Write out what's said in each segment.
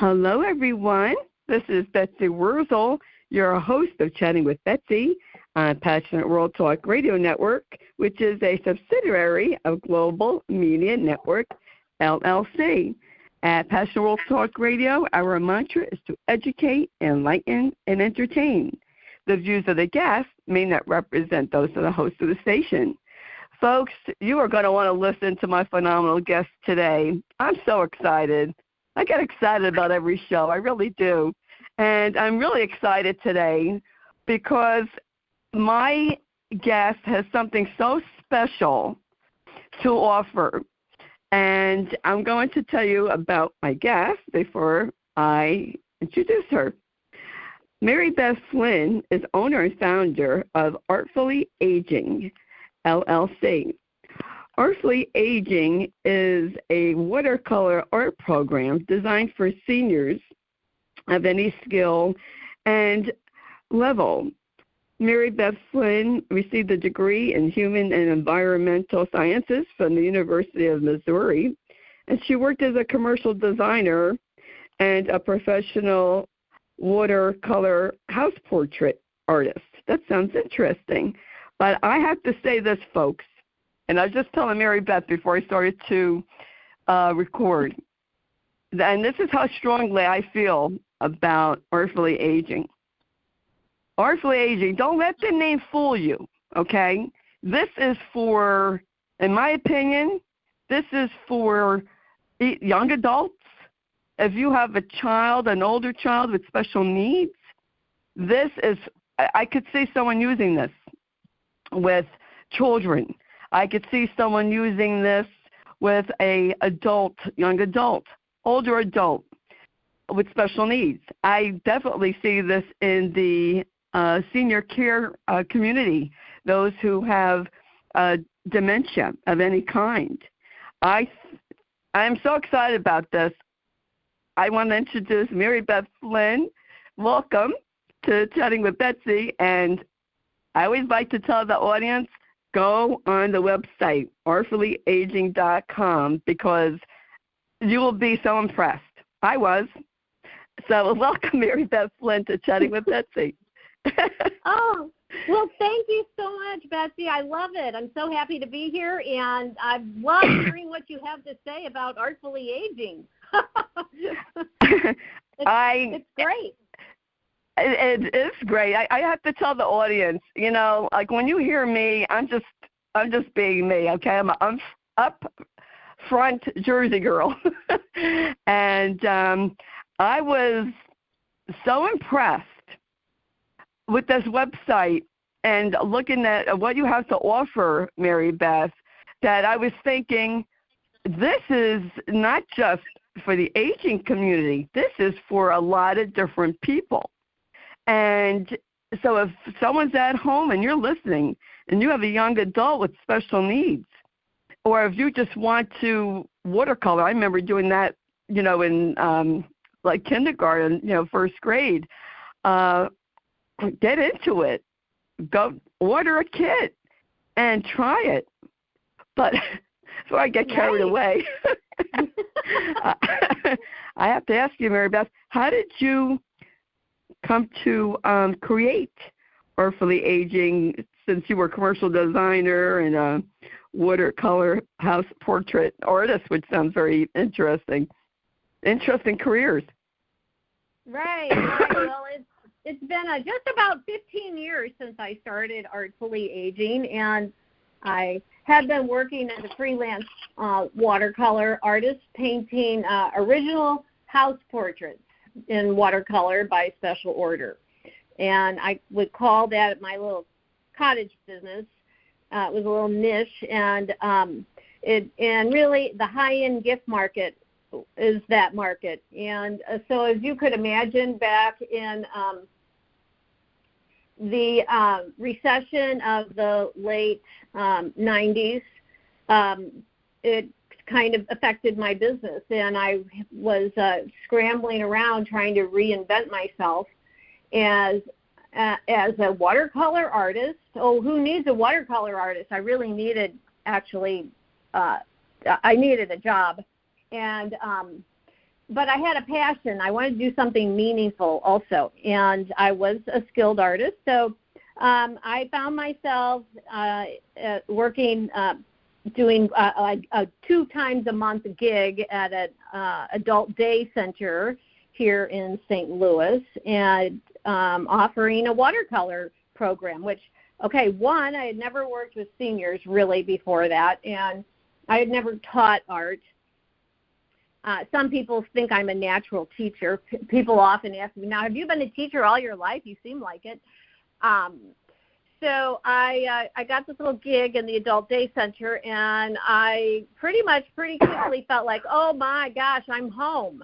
Hello, everyone. This is Betsy Wurzel, your host of Chatting with Betsy on Passionate World Talk Radio Network, which is a subsidiary of Global Media Network, LLC. At Passionate World Talk Radio, our mantra is to educate, enlighten, and entertain. The views of the guests may not represent those of the host of the station. Folks, you are going to want to listen to my phenomenal guest today. I'm so excited. I get excited about every show. I really do. And I'm really excited today because my guest has something so special to offer. And I'm going to tell you about my guest before I introduce her. Mary Beth Flynn is owner and founder of Artfully Aging, LLC. Artfully Aging is a watercolor art program designed for seniors of any skill and level. Mary Beth Flynn received a degree in Human and Environmental Sciences from the University of Missouri, and she worked as a commercial designer and a professional watercolor house portrait artist. That sounds interesting. But I have to say this, folks, and I was just telling Mary Beth before I started to record, and this is how strongly I feel about Artfully Aging. Artfully Aging, don't let the name fool you, okay? This is for, in my opinion, this is for young adults. If you have a child, an older child with special needs, this is, I could see someone using this with children. I could see someone using this with a adult, young adult, older adult with special needs. I definitely see this in the senior care community, those who have dementia of any kind. I'm so excited about this. I want to introduce Mary Beth Flynn. Welcome to Chatting with Betsy. And I always like to tell the audience, go on the website, artfullyaging.com, because you will be so impressed. I was. So welcome, Mary Beth Flynn, to Chatting with Betsy. Oh, well, thank you so much, Betsy. I love it. I'm so happy to be here, and I love hearing what you have to say about Artfully Aging. It's great. It is great. I have to tell the audience, you know, like when you hear me, I'm just being me, okay? I'm up front Jersey girl. And I was so impressed with this website and looking at what you have to offer, Mary Beth, that I was thinking, this is not just for the aging community. This is for a lot of different people. And so if someone's at home and you're listening and you have a young adult with special needs, or if you just want to watercolor, I remember doing that, you know, in like kindergarten, you know, first grade, get into it. Go order a kit and try it. But before I get carried away, I have to ask you, Mary Beth, how did you come to create Artfully Aging, since you were a commercial designer and a watercolor house portrait artist, which sounds very interesting. Interesting careers. Right. Well, it's been just about 15 years since I started Artfully Aging, and I have been working as a freelance watercolor artist, painting original house portraits in watercolor by special order. And I would call that my little cottage business. It was a little niche, and really the high-end gift market is that market. And so as you could imagine, back in the recession of the late 90s, it kind of affected my business, and I was scrambling around trying to reinvent myself as a watercolor artist. Oh, who needs a watercolor artist? I really needed, actually, I needed a job. And but I had a passion. I wanted to do something meaningful also, and I was a skilled artist. So I found myself working, doing a 2 times a month gig at an adult day center here in St. Louis, and offering a watercolor program, which, one, I had never worked with seniors really before that, and I had never taught art. Some people think I'm a natural teacher. People often ask me, now, have you been a teacher all your life? You seem like it. So I got this little gig in the adult day center, and I pretty quickly felt like, oh, my gosh, I'm home.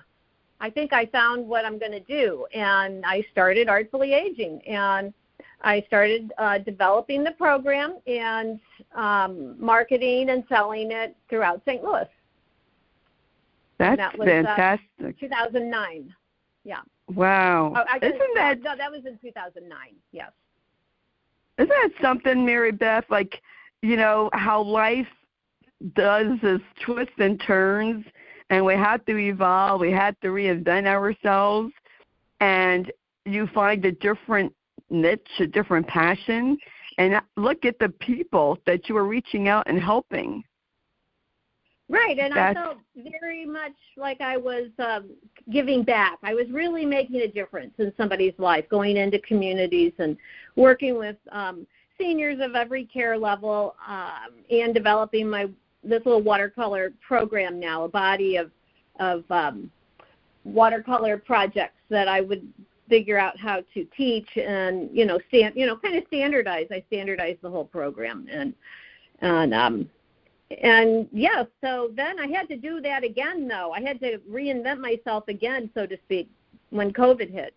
I think I found what I'm going to do. And I started Artfully Aging, and I started developing the program and marketing and selling it throughout St. Louis. That was fantastic. 2009. Yeah. Wow. No, that was in 2009. Yes. Isn't that something, Mary Beth? Like, how life does this twists and turns, and we have to evolve. We have to reinvent ourselves, and you find a different niche, a different passion, and look at the people that you are reaching out and helping. Right, and I felt very much like I was giving back. I was really making a difference in somebody's life, going into communities and working with seniors of every care level, and developing this little watercolor program now, a body of watercolor projects that I would figure out how to teach and kind of standardize. I standardized the whole program, and yes, so then I had to do that again, though. I had to reinvent myself again, so to speak, when COVID hit.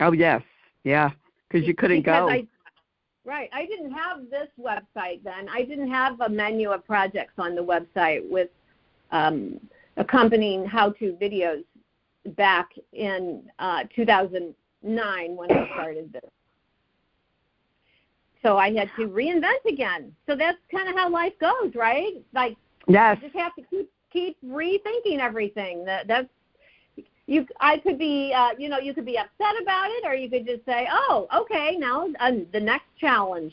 Oh, yes. Yeah, because you couldn't go. I didn't have this website then. I didn't have a menu of projects on the website with accompanying how-to videos back in 2009 when I started this. So I had to reinvent again. So that's kind of how life goes, right? Like, yes. You just have to keep rethinking everything. I could be, you could be upset about it, or you could just say, oh, okay, now the next challenge,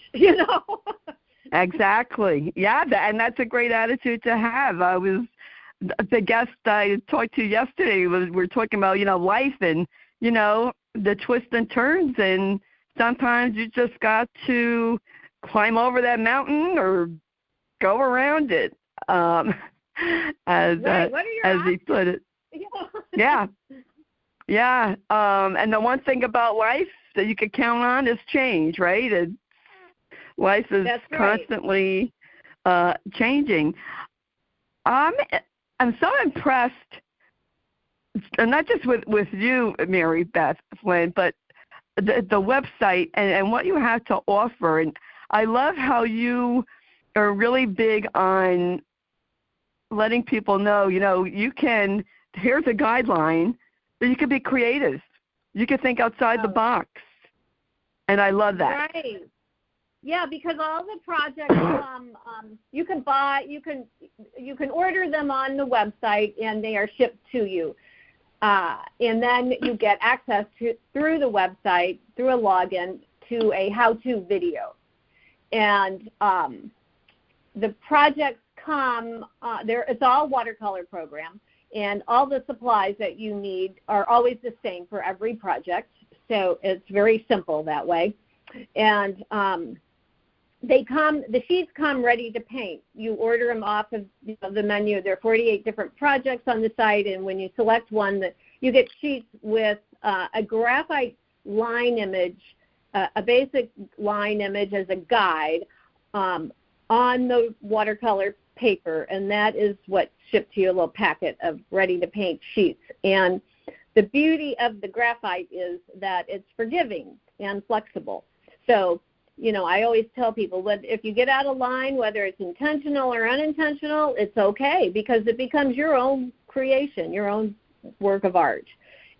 Exactly. Yeah, and that's a great attitude to have. The guest I talked to yesterday, we're talking about, life and, the twists and turns, and sometimes you just got to climb over that mountain or go around it, as he put it. Yeah. Yeah. And the one thing about life that you could count on is change, right? Life is constantly changing. I'm so impressed, and not just with you, Mary Beth Flynn, but the website and what you have to offer. And I love how you are really big on letting people know, here's a guideline, that you can be creative. You can think outside the box. And I love that. Right. Yeah, because all the projects you can buy, you can order them on the website, and they are shipped to you. And then you get access through the website, through a login, to a how-to video. And the projects come, it's all watercolor program, and all the supplies that you need are always the same for every project. So it's very simple that way. And the sheets come ready to paint. You order them off of the menu. There are 48 different projects on the site, and when you select one, you get sheets with a graphite line image, a basic line image as a guide on the watercolor paper, and that is what's shipped to you, a little packet of ready-to-paint sheets. And the beauty of the graphite is that it's forgiving and flexible. So, I always tell people that if you get out of line, whether it's intentional or unintentional, it's okay, because it becomes your own creation, your own work of art.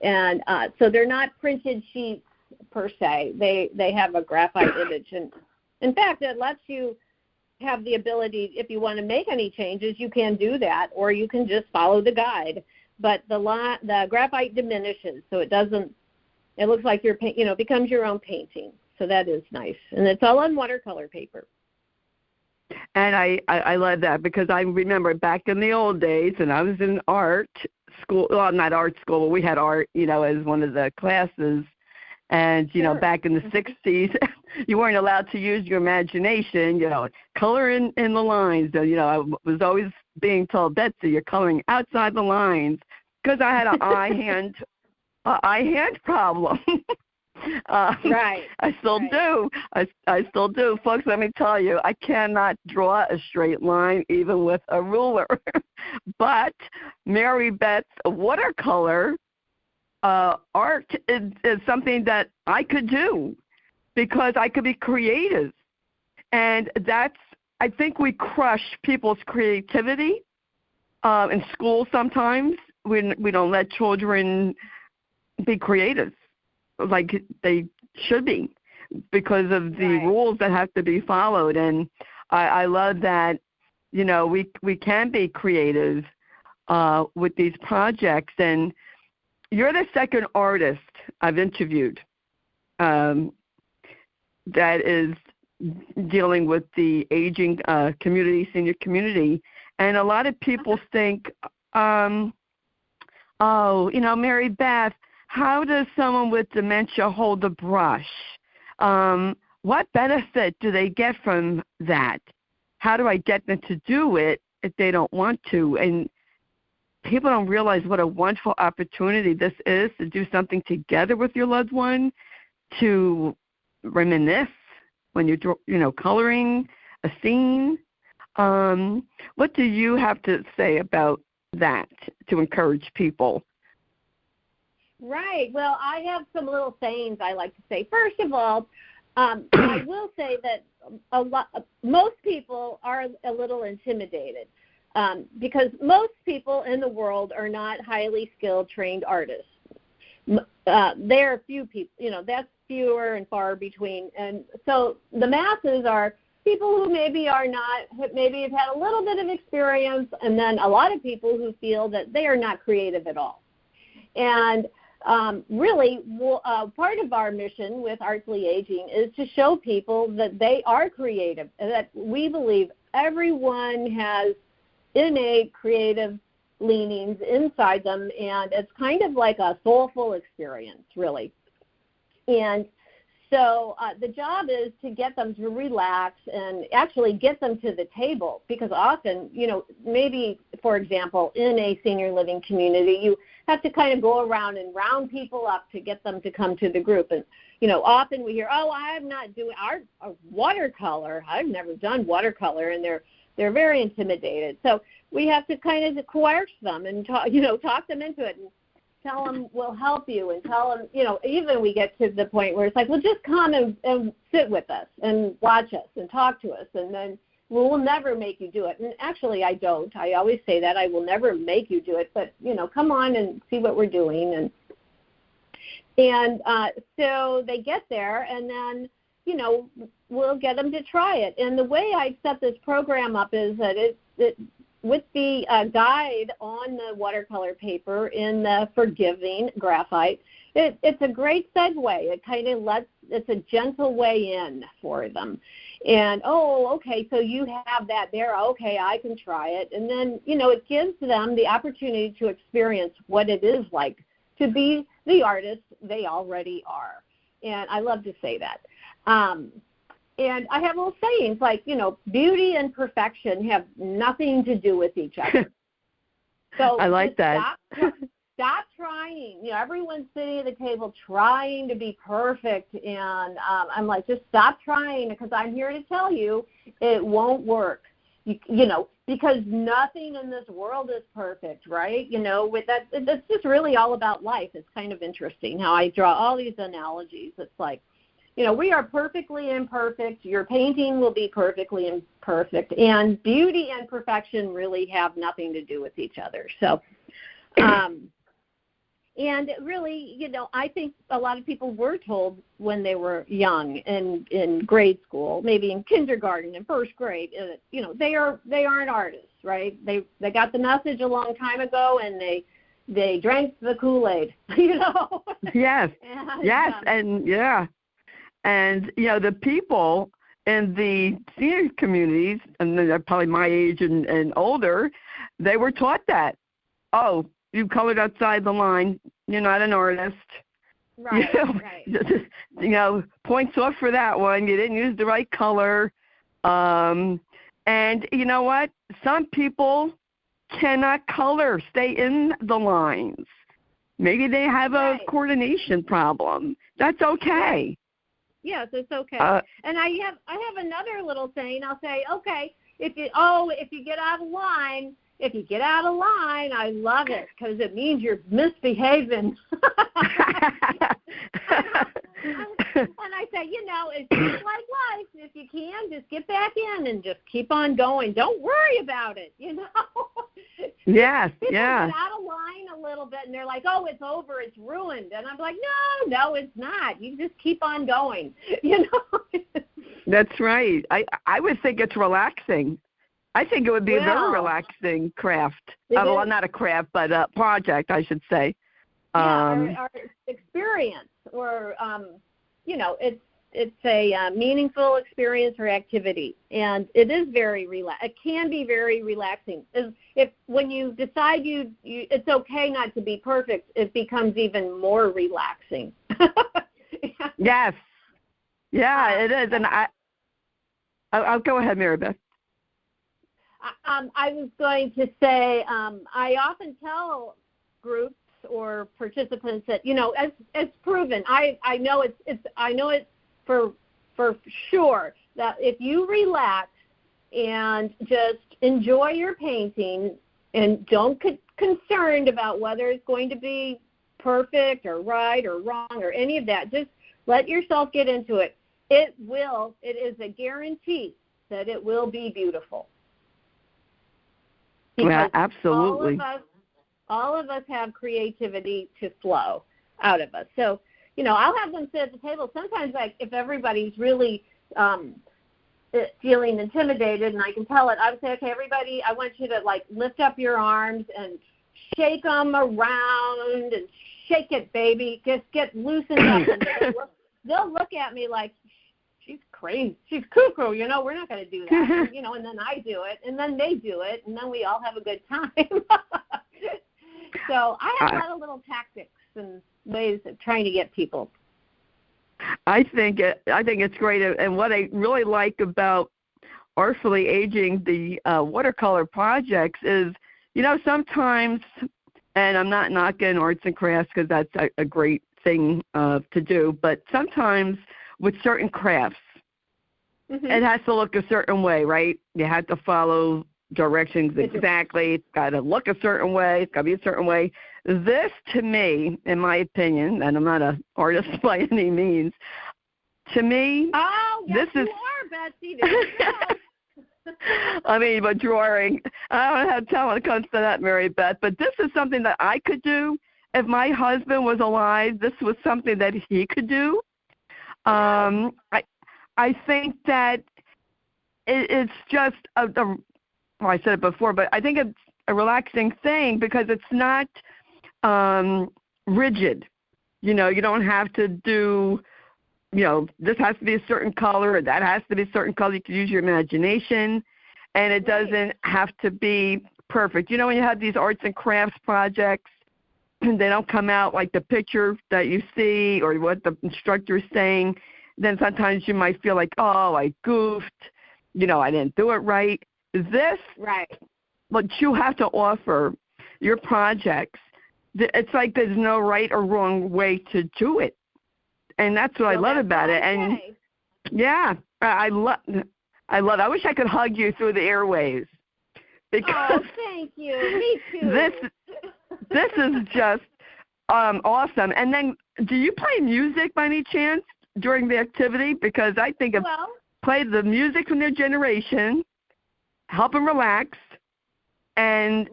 And so they're not printed sheets per se. They have a graphite image. And in fact, it lets you have the ability, if you want to make any changes, you can do that, or you can just follow the guide. But the graphite diminishes, so it doesn't. It looks like becomes your own painting. So that is nice, and it's all on watercolor paper. And I love that, because I remember back in the old days, and I was in art school. Well, not art school, but we had art, as one of the classes. And, back in the 60s, you weren't allowed to use your imagination, color in the lines. I was always being told, Betsy, you're coloring outside the lines, because I had an eye-hand problem. Right. I still do. I still do. Folks, let me tell you, I cannot draw a straight line even with a ruler. But Mary Beth's watercolor art is something that I could do, because I could be creative. And I think we crush people's creativity in school sometimes. We don't let children be creative like they should be, because of the rules that have to be followed. And I love that, we can be creative with these projects. And you're the second artist I've interviewed that is dealing with the aging community, senior community. And a lot of people think, Mary Beth, how does someone with dementia hold a brush? What benefit do they get from that? How do I get them to do it if they don't want to? And people don't realize what a wonderful opportunity this is to do something together with your loved one, to reminisce when you're, coloring a scene. What do you have to say about that to encourage people? Right. Well, I have some little sayings I like to say. First of all, I will say that most people are a little intimidated because most people in the world are not highly skilled, trained artists. There are few people, that's fewer and far between. And so the masses are people who maybe have had a little bit of experience, and then a lot of people who feel that they are not creative at all. And really, part of our mission with Artfully Aging is to show people that they are creative, and that we believe everyone has innate creative leanings inside them, and it's kind of like a soulful experience, really. And so the job is to get them to relax and actually get them to the table, because often, maybe, for example, in a senior living community, you have to kind of go around and round people up to get them to come to the group. And, often we hear, I'm not doing watercolor. I've never done watercolor, and they're very intimidated. So we have to kind of coerce them and talk them into it, and tell them we'll help you, and tell them, even we get to the point where it's like, well, just come and sit with us and watch us and talk to us, and then we'll never make you do it. And actually, I don't. I always say that. I will never make you do it, but, come on and see what we're doing. And so they get there, and then, we'll get them to try it. And the way I set this program up is that it with the guide on the watercolor paper in the forgiving graphite, it's a great segue. It kind of it's a gentle way in for them. And, okay, so you have that there. Okay, I can try it. And then, it gives them the opportunity to experience what it is like to be the artist they already are. And I love to say that. And I have little sayings like, beauty and perfection have nothing to do with each other. So I like that. Stop trying. Everyone's sitting at the table trying to be perfect, and I'm like, just stop trying, because I'm here to tell you it won't work. Because nothing in this world is perfect, right? With that, it's just really all about life. It's kind of interesting how I draw all these analogies. It's like, we are perfectly imperfect. Your painting will be perfectly imperfect. And beauty and perfection really have nothing to do with each other. So, And really, I think a lot of people were told when they were young and in grade school, maybe in kindergarten and first grade, they aren't artists, right? They got the message a long time ago, and they drank the Kool-Aid, Yes, and the people in the senior communities, and they're probably my age and older, they were taught that. Oh, you colored outside the line, you're not an artist. Right, right. Points off for that one. You didn't use the right color. And you know what? Some people cannot color, stay in the lines. Maybe they have a coordination problem. That's okay. Yes, it's okay. And I have another little saying. I'll say, okay, if you get out of line, I love it because it means you're misbehaving. And I say, it's just like life. If you can, just get back in and just keep on going. Don't worry about it, Yes, People get out of line a little bit, and they're like, oh, it's over, it's ruined. And I'm like, no, it's not. You just keep on going, That's right. I would think it's relaxing. I think it would be a very relaxing craft. Well, not a craft, but a project, I should say. Our experience, or it's a meaningful experience or activity, and it is it can be very relaxing. If when you decide it's okay not to be perfect, it becomes even more relaxing. Yes, it is, and I'll go ahead, Mary Beth. I was going to say I often tell groups or participants that as proven. I know it's for sure that if you relax and just enjoy your painting and don't get concerned about whether it's going to be perfect or right or wrong or any of that, just let yourself get into it. It is a guarantee that it will be beautiful. Because absolutely. All of us have creativity to flow out of us. So, I'll have them sit at the table. Sometimes, if everybody's really feeling intimidated, and I can tell it, I would say, okay, everybody, I want you to, lift up your arms and shake them around and shake it, baby. Just get loosened up. And they'll look at me like, she's crazy. She's cuckoo, we're not going to do that. And then I do it, and then they do it, and then we all have a good time. So I have a lot of little tactics and ways of trying to get people. I think it's great, and what I really like about Artfully Aging, the watercolor projects, is sometimes, and I'm not knocking arts and crafts because that's a great thing to do, but sometimes with certain crafts, it has to look a certain way, right? You have to follow directions exactly. It's got to look a certain way. It's got to be a certain way. This, to me, in my opinion, and I'm not an artist by any means, to me, this is... you are, Betsy. There you go. I mean, but drawing, I don't have talent when it comes to that, Mary Beth, but this is something that I could do. If my husband was alive, this was something that he could do. I think that it's just I said it before, but I think it's a relaxing thing because it's not rigid. You don't have to do, this has to be a certain color or that has to be a certain color. You can use your imagination, and it doesn't have to be perfect. When you have these arts and crafts projects, they don't come out like the picture that you see or what the instructor is saying, then sometimes you might feel like, oh, I goofed, I didn't do it right. This, what you have to offer your projects, it's like there's no right or wrong way to do it. And that's what I love about it. And, I love it. I wish I could hug you through the airwaves. Because thank you. Me too. This is just awesome. And then, do you play music by any chance during the activity? Because I think play the music from their generation, help them relax, and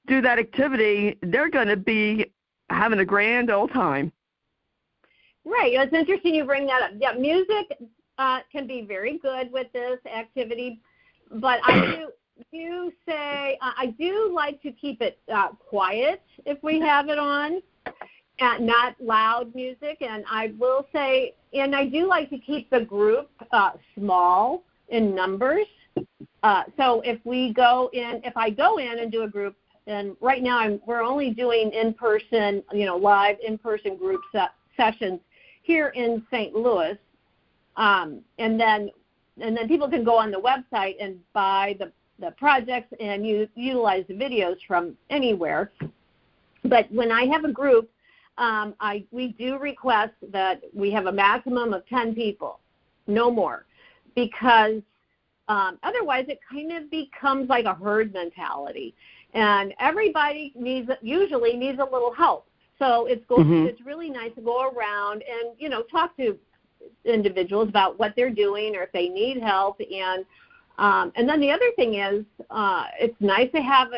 do that activity, they're going to be having a grand old time. Right. It's interesting you bring that up. Yeah, music can be very good with this activity, but I do like to keep it quiet if we have it on, and not loud music. And I will say, and I do like to keep the group small in numbers. So if I go in and do a group, and right now we're only doing in-person, live in-person group sessions here in St. Louis, and then people can go on the website and buy the projects and utilize the videos from anywhere. But when I have a group, we do request that we have a maximum of 10 people, no more, because otherwise it kind of becomes like a herd mentality, and everybody usually needs a little help. So it's really nice to go around and talk to individuals about what they're doing or if they need help. And then the other thing is it's nice to have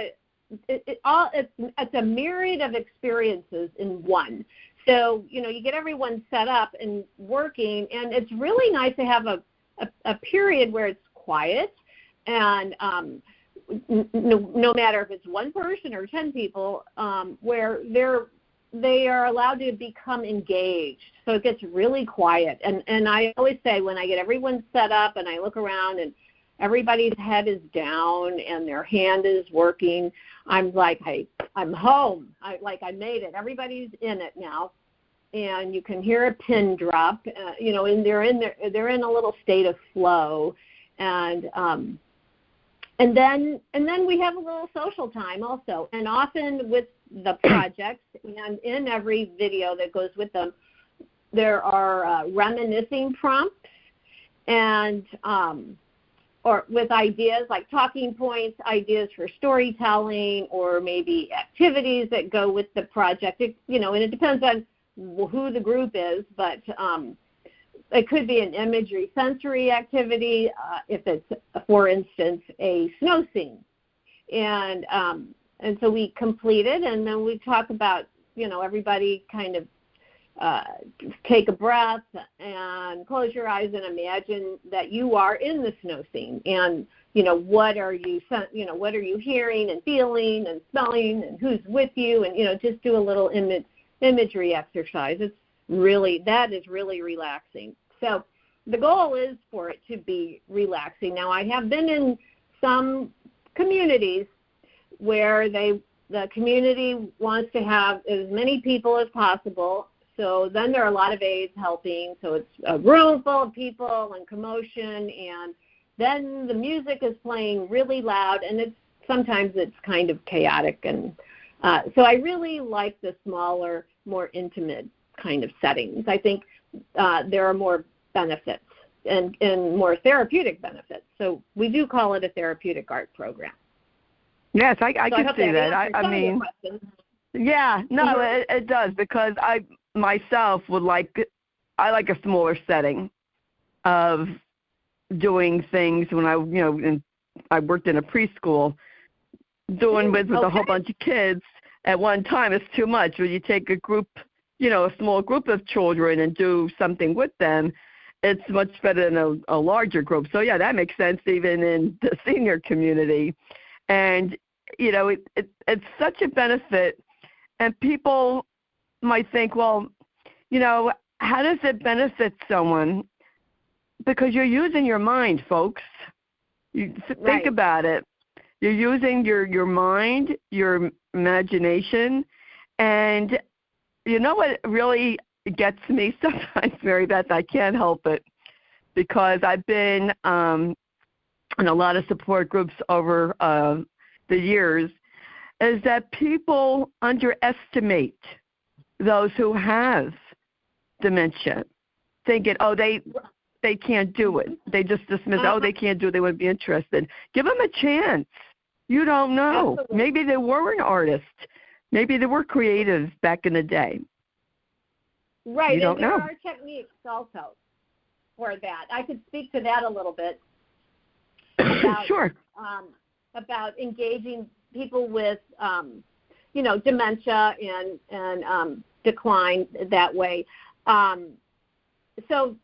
it's a myriad of experiences in one. So you get everyone set up and working, and it's really nice to have a period where it's quiet, and no matter if it's one person or 10 people, where they are allowed to become engaged. So it gets really quiet. And I always say, when I get everyone set up and I look around and everybody's head is down and their hand is working, I'm like, hey, I'm home. I made it. Everybody's in it now. And you can hear a pin drop, and they're in a little state of flow. And then we have a little social time also. And often with the projects, and in every video that goes with them, there are reminiscing prompts, and or with ideas like talking points, ideas for storytelling, or maybe activities that go with the project. And it depends on who the group is, but it could be an imagery sensory activity if it's, for instance, a snow scene. And so we complete it, and then we talk about, everybody kind of take a breath and close your eyes and imagine that you are in the snow scene. And, what are you hearing and feeling and smelling, and who's with you, and, just do a little imagery exercise. That is really relaxing. So the goal is for it to be relaxing. Now, I have been in some communities where the community wants to have as many people as possible. So then there are a lot of aides helping. So it's a room full of people and commotion, and then the music is playing really loud, and sometimes it's kind of chaotic. And so I really like the smaller, more intimate kind of settings. I think there are more benefits and more therapeutic benefits. So we do call it a therapeutic art program. Yes, I can see that. I mean, yeah, no, it does, because I myself I like a smaller setting of doing things. When I worked in a preschool, doing with a whole bunch of kids at one time is too much. When you take a group, a small group of children and do something with them, it's much better than a larger group. So yeah, that makes sense even in the senior community. And it's such a benefit, and people might think, well, how does it benefit someone? Because you're using your mind, folks. Think about it. You're using your mind, your imagination, and what really gets me sometimes, Mary Beth, I can't help it, because I've been in a lot of support groups over the years, is that people underestimate those who have dementia, thinking, oh, they can't do it. They just dismiss, they can't do it, they wouldn't be interested. Give them a chance. You don't know. Absolutely. Maybe they were an artist. Maybe they were creative back in the day. Right, and there are techniques also for that. I could speak to that a little bit. About, sure. About engaging people with, dementia and decline that way. So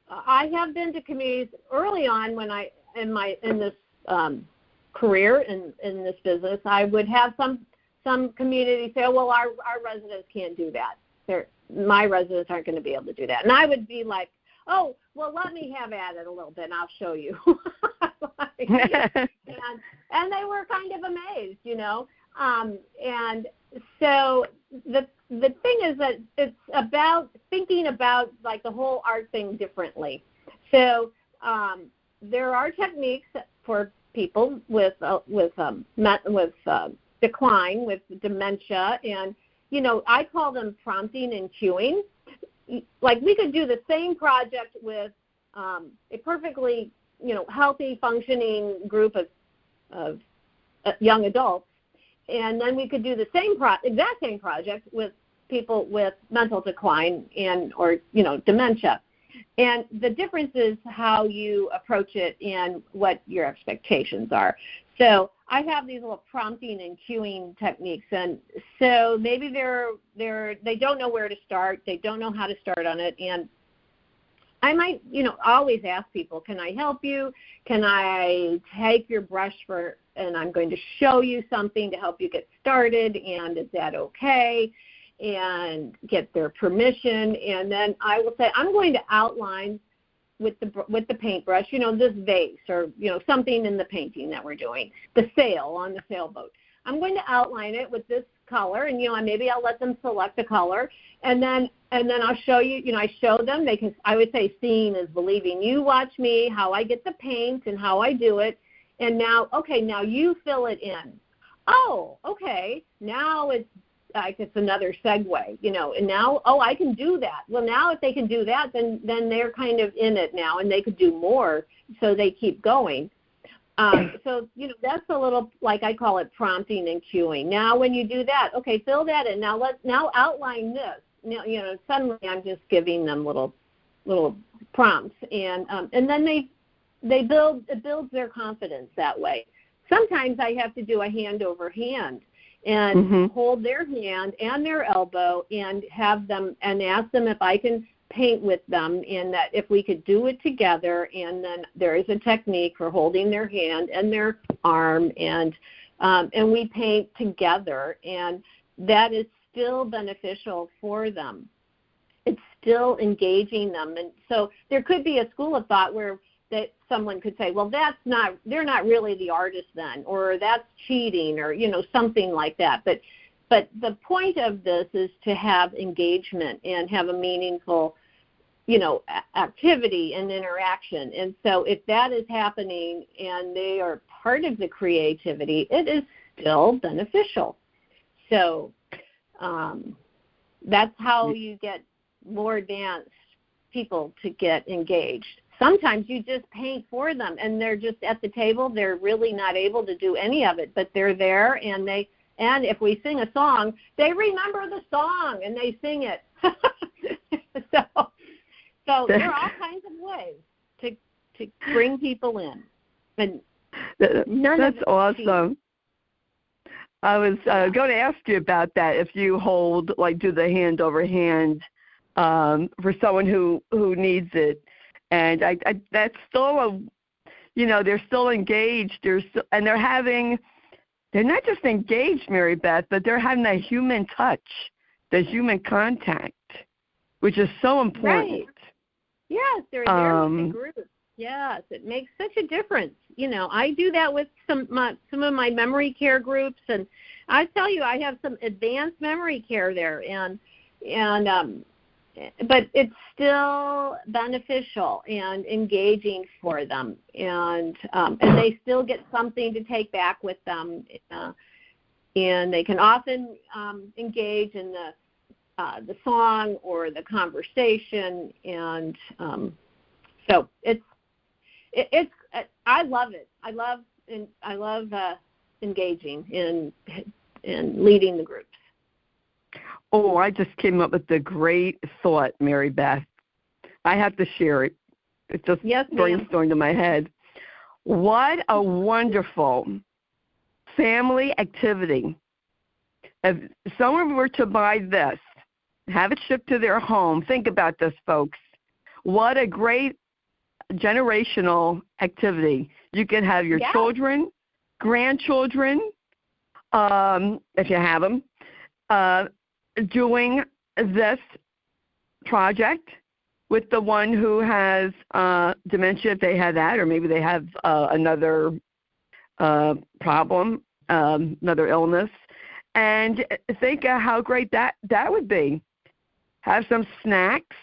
I have been to communities early on when in this career in this business. I would have some communities say, oh, well, our residents can't do that. My residents aren't going to be able to do that. And I would be like, oh, well, let me have at it a little bit, and I'll show you. and they were kind of amazed, And so the thing is that it's about thinking about like the whole art thing differently. So there are techniques for people with decline, with dementia, and I call them prompting and cueing. Like we could do the same project with a perfectly healthy, functioning group of young adults, and then we could do the exact same project with people with mental decline or dementia. And the difference is how you approach it and what your expectations are. So I have these little prompting and cueing techniques, and so maybe they don't know where to start, they don't know how to start on it, and I might, always ask people, can I help you? Can I take your brush and I'm going to show you something to help you get started, and is that okay? And get their permission, and then I will say, I'm going to outline with the paintbrush, this vase or, something in the painting that we're doing, the sail on the sailboat. I'm going to outline it with this color, and, maybe I'll let them select a color, and then I'll show you, I show them. I would say seeing is believing. You watch me, how I get the paint and how I do it, and now you fill it in. Oh, okay, now it's another segue, and now, I can do that. Well, now if they can do that, then they're kind of in it now, and they could do more, so they keep going. So, that's a little, like I call it prompting and cueing. Now when you do that, okay, fill that in. Now now outline this. Now, suddenly I'm just giving them little prompts, and then it builds their confidence that way. Sometimes I have to do a hand over hand and hold their hand and their elbow and have them and ask them if I can paint with them, and that if we could do it together, and then there is a technique for holding their hand and their arm, and we paint together, and that is still beneficial for them. It's still engaging them. And so there could be a school of thought where that someone could say, well, they're not really the artist then, or that's cheating, or, something like that. But the point of this is to have engagement and have a meaningful, activity and interaction. And so if that is happening and they are part of the creativity, it is still beneficial. So that's how you get more advanced people to get engaged. Sometimes you just paint for them, and they're just at the table. They're really not able to do any of it, but they're there, and if we sing a song, they remember the song and they sing it. So there are all kinds of ways to bring people in, and that's awesome. I was going to ask you about that. If you do the hand over hand for someone who needs it. And that's still they're still engaged. They're not just engaged, Mary Beth, but they're having that human touch, the human contact, which is so important. Right. Yes, they're there with the group. Yes, it makes such a difference. I do that with some of my memory care groups, and I tell you, I have some advanced memory care there, but it's still beneficial and engaging for them, and they still get something to take back with them, and they can often engage in the song or the conversation, and so it's I love it. I love engaging in leading the groups. Oh, I just came up with a great thought, Mary Beth. I have to share it. It just brainstormed in my head. What a wonderful family activity. If someone were to buy this, have it shipped to their home, think about this, folks. What a great generational activity. You can have your children, grandchildren, if you have them, doing this project with the one who has dementia, if they have that, or maybe they have another problem, another illness. And think of how great that would be. Have some snacks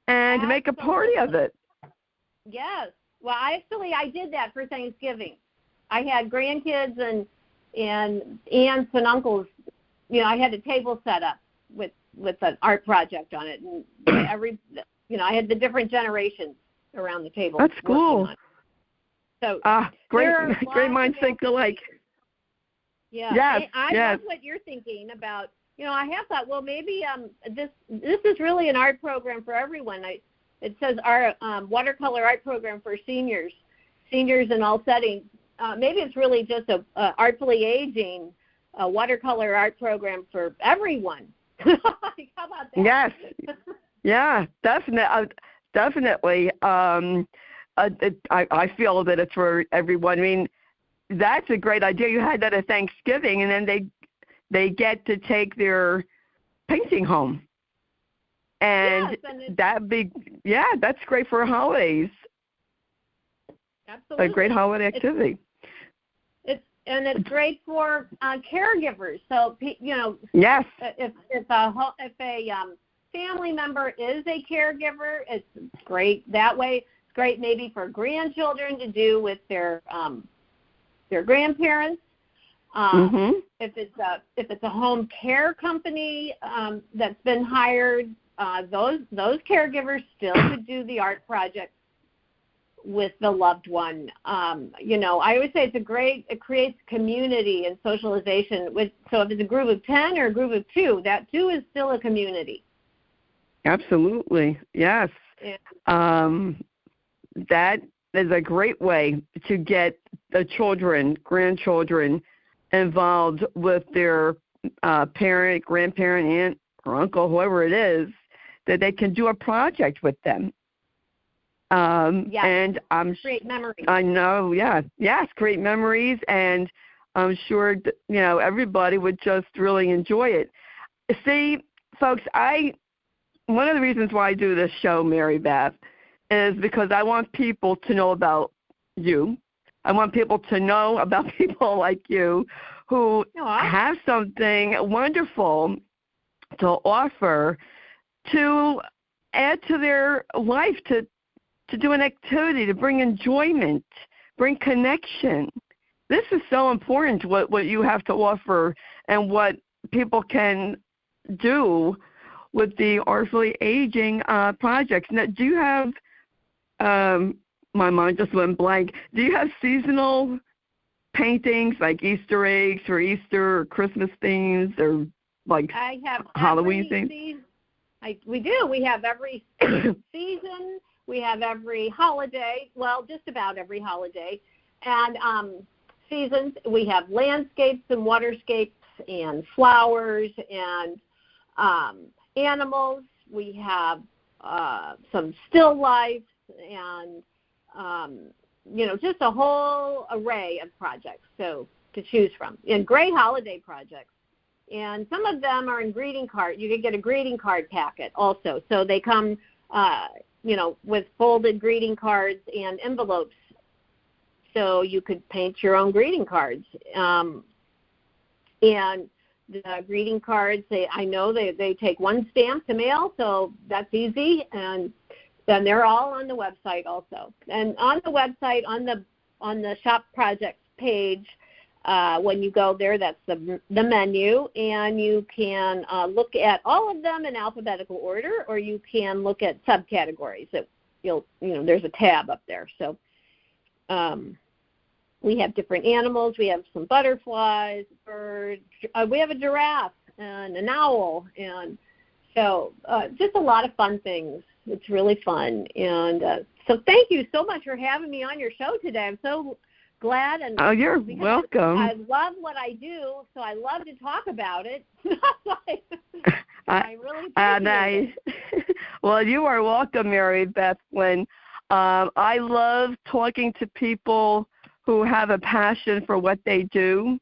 and make a party of it. Yes. Well, I did that for Thanksgiving. I had grandkids and aunts and uncles. You know, I had a table set up with an art project on it, and I had the different generations around the table. That's cool. So great minds think alike. Yeah, yes, I love what you're thinking about. You know, I have thought, well, maybe this is really an art program for everyone. It says our watercolor art program for seniors in all settings. Maybe it's really just a Artfully Aging watercolor art program for everyone. How about that? Yes. Yeah, definitely. I feel that it's for everyone. I mean, that's a great idea. You had that at Thanksgiving, and then they get to take their painting home. And that's great for holidays. Absolutely. A great holiday activity. It's great for caregivers. So, you know, yes. If a family member is a caregiver, it's great that way. It's great maybe for grandchildren to do with their grandparents. If it's a home care company that's been hired, those caregivers still could do the art project with the loved one. You know, I always say it creates community and socialization. So if it's a group of 10 or a group of 2, that 2 is still a community. Absolutely, yes. Yeah. That is a great way to get the children, grandchildren involved with their parent, grandparent, aunt, or uncle, whoever it is, that they can do a project with them. And create memories. I know, yes, create memories, and I'm sure everybody would just really enjoy it. See, folks, one of the reasons why I do this show, Mary Beth, is because I want people to know about you. I want people to know about people like you who have something wonderful to offer to add to their life, to do an activity, to bring enjoyment, bring connection. This is so important, what you have to offer and what people can do with the Artfully Aging projects. Now, do you have, my mind just went blank, do you have seasonal paintings like Easter eggs for Easter or Christmas themes or like I have Halloween themes? We do. We have every season. We have every holiday, well, just about every holiday. And seasons, we have landscapes and waterscapes and flowers and animals. We have some still lifes and, just a whole array of projects to choose from. And great holiday projects. And some of them are in greeting card. You can get a greeting card packet also. So they come with folded greeting cards and envelopes. So you could paint your own greeting cards. And the greeting cards, I know they take one stamp to mail, so that's easy. And then they're all on the website also. And on the website, on the shop projects page, when you go there, that's the menu, and you can look at all of them in alphabetical order, or you can look at subcategories. That there's a tab up there. So we have different animals. We have some butterflies, birds. We have a giraffe and an owl, and so just a lot of fun things. It's really fun, and so thank you so much for having me on your show today. I'm so glad. And you're welcome. I love what I do, so I love to talk about it. I really appreciate it. Well, you are welcome, Mary Beth Flynn. I love talking to people who have a passion for what they do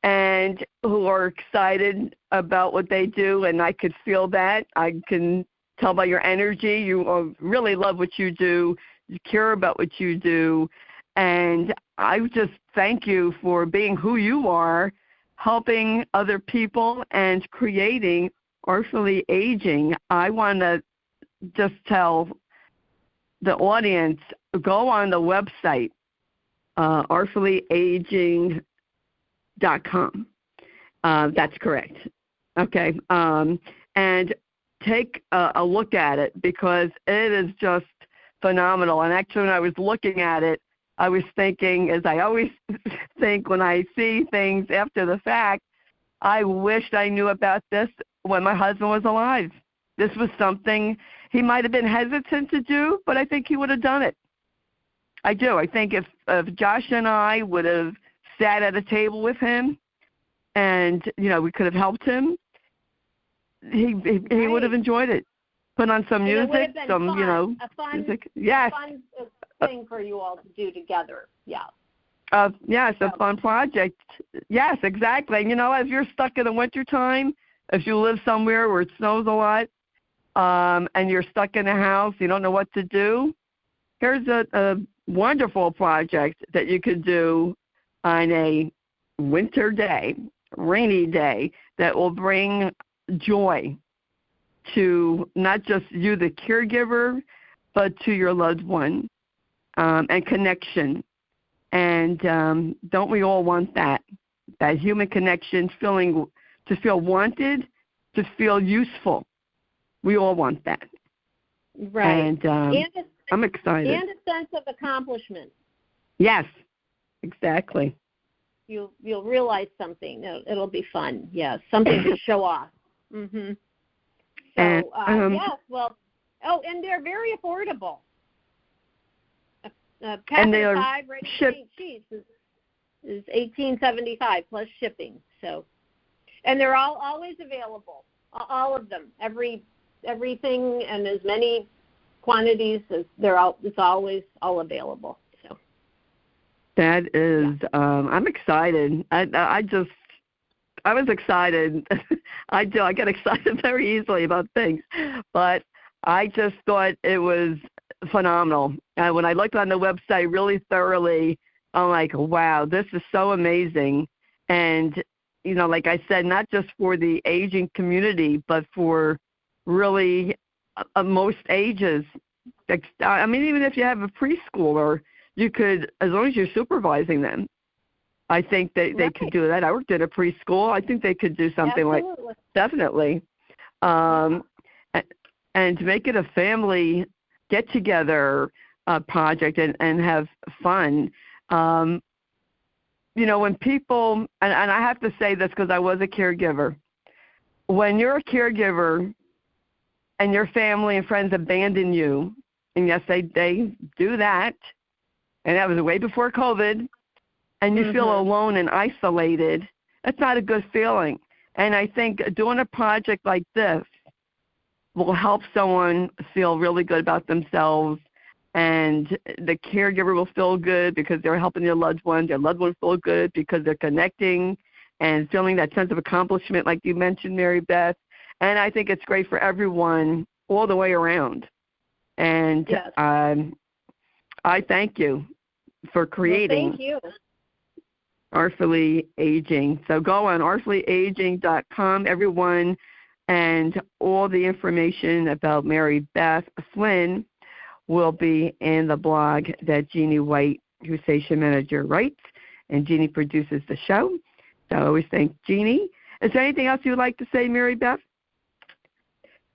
and who are excited about what they do, and I could feel that. I can tell by your energy. You really love what you do. You care about what you do. And I just thank you for being who you are, helping other people and creating Artfully Aging. I want to just tell the audience, go on the website, artfullyaging.com. That's correct. Okay. And take a look at it because it is just phenomenal. And actually, when I was looking at it, I was thinking, as I always think when I see things after the fact, I wished I knew about this when my husband was alive. This was something he might have been hesitant to do, but I think he would have done it. I do. I think if Josh and I would have sat at a table with him and, we could have helped him, he would have enjoyed it. Put on some music, a fun, music. Yes. A fun thing for you all to do together. Yeah. Yes, a fun project. Yes, exactly. And, if you're stuck in the wintertime, if you live somewhere where it snows a lot, and you're stuck in a house, you don't know what to do, here's a wonderful project that you could do on a winter day, rainy day, that will bring joy to not just you, the caregiver, but to your loved one, and connection. And don't we all want that human connection, to feel wanted, to feel useful? We all want that. Right. And I'm excited. And a sense of accomplishment. Yes, exactly. You'll realize something. It'll be fun. Yes, something to show off. Mm-hmm. So, yes, well, and they're very affordable. Pack of 5 ready-to-paint sheets is $18.75 plus shipping. So, and they're always available. All of them, everything, and as many quantities as it's always all available. So that is, I'm excited. I was excited. I get excited very easily about things, but I just thought it was phenomenal. And when I looked on the website really thoroughly, I'm like, wow, this is so amazing. And, like I said, not just for the aging community, but for really most ages. I mean, even if you have a preschooler, you could, as long as you're supervising them, I think they could do that. I worked at a preschool. I think they could do something definitely. And to make it a family get-together project and have fun. When people, and I have to say this because I was a caregiver, when you're a caregiver and your family and friends abandon you, and yes, they do that, and that was way before COVID, and you feel alone and isolated, that's not a good feeling. And I think doing a project like this will help someone feel really good about themselves, and the caregiver will feel good because they're helping their loved one feel good because they're connecting and feeling that sense of accomplishment like you mentioned, Mary Beth. And I think it's great for everyone all the way around. And yes. I thank you for creating thank you. Artfully Aging. So go on artfullyaging.com, everyone, and all the information about Mary Beth Flynn will be in the blog that Jeannie White, who's station manager, writes, and Jeannie produces the show. So I always thank Jeannie. Is there anything else you would like to say, Mary Beth?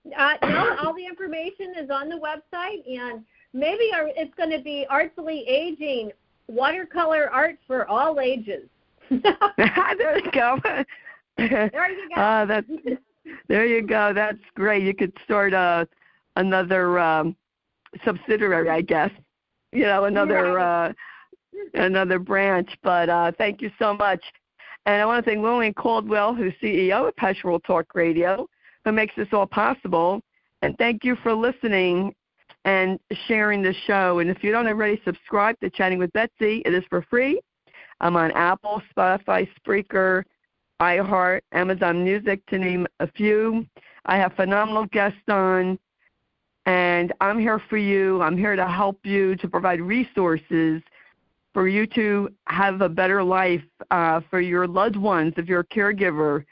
No, all the information is on the website, and maybe it's going to be Artfully Aging, watercolor art for all ages. There you go. There you go. There you go. That's great. You could start another subsidiary, I guess. Another another branch. But thank you so much. And I want to thank Lillian Caldwell, who's CEO of Passion World Talk Radio, who makes this all possible. And thank you for listening and sharing the show. And if you don't already subscribe to Chatting with Betsy, it is for free. I'm on Apple, Spotify, Spreaker, iHeart, Amazon Music, to name a few. I have phenomenal guests on, and I'm here for you. I'm here to help you, to provide resources for you to have a better life, for your loved ones, if you're a caregiver,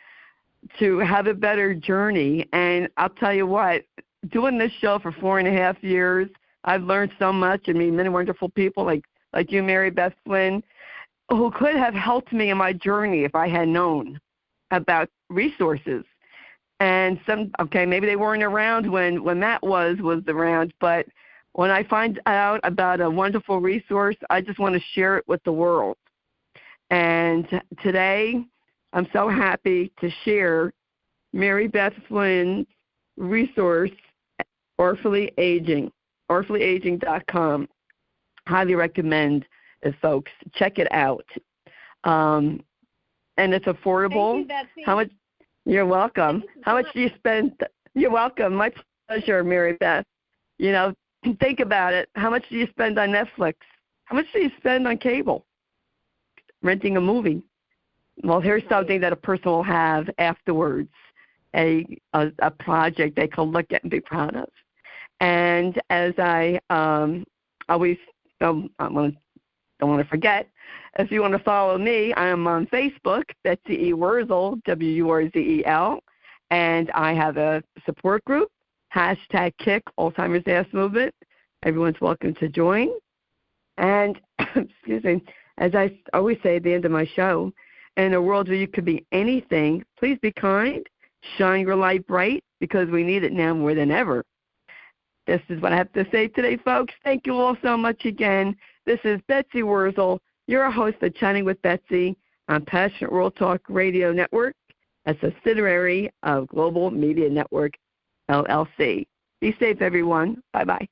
to have a better journey. And I'll tell you what, doing this show for 4.5 years, I've learned so much and meet many wonderful people like you, Mary Beth Flynn, who could have helped me in my journey if I had known about resources. And maybe they weren't around when Matt was around, but when I find out about a wonderful resource, I just want to share it with the world. And today, I'm so happy to share Mary Beth Flynn's resource, Artfully Aging, artfullyaging.com. Highly recommend it, folks. Check it out. And it's affordable. Thank you, Betsy. How much? You're welcome. How much do you spend? You're welcome. My pleasure, Mary Beth. Think about it. How much do you spend on Netflix? How much do you spend on cable? Renting a movie. Well, here's something that a person will have afterwards, a project they can look at and be proud of. And as I always don't want to forget, if you want to follow me, I am on Facebook, Betsy E. Wurzel, Wurzel, and I have a support group, #Kick Alzheimer's Ass Movement. Everyone's welcome to join. And, excuse me, as I always say at the end of my show, in a world where you could be anything, please be kind, shine your light bright, because we need it now more than ever. This is what I have to say today, folks. Thank you all so much again. This is Betsy Wurzel, your host of Chatting with Betsy on Passionate World Talk Radio Network, a subsidiary of Global Media Network, LLC. Be safe, everyone. Bye-bye.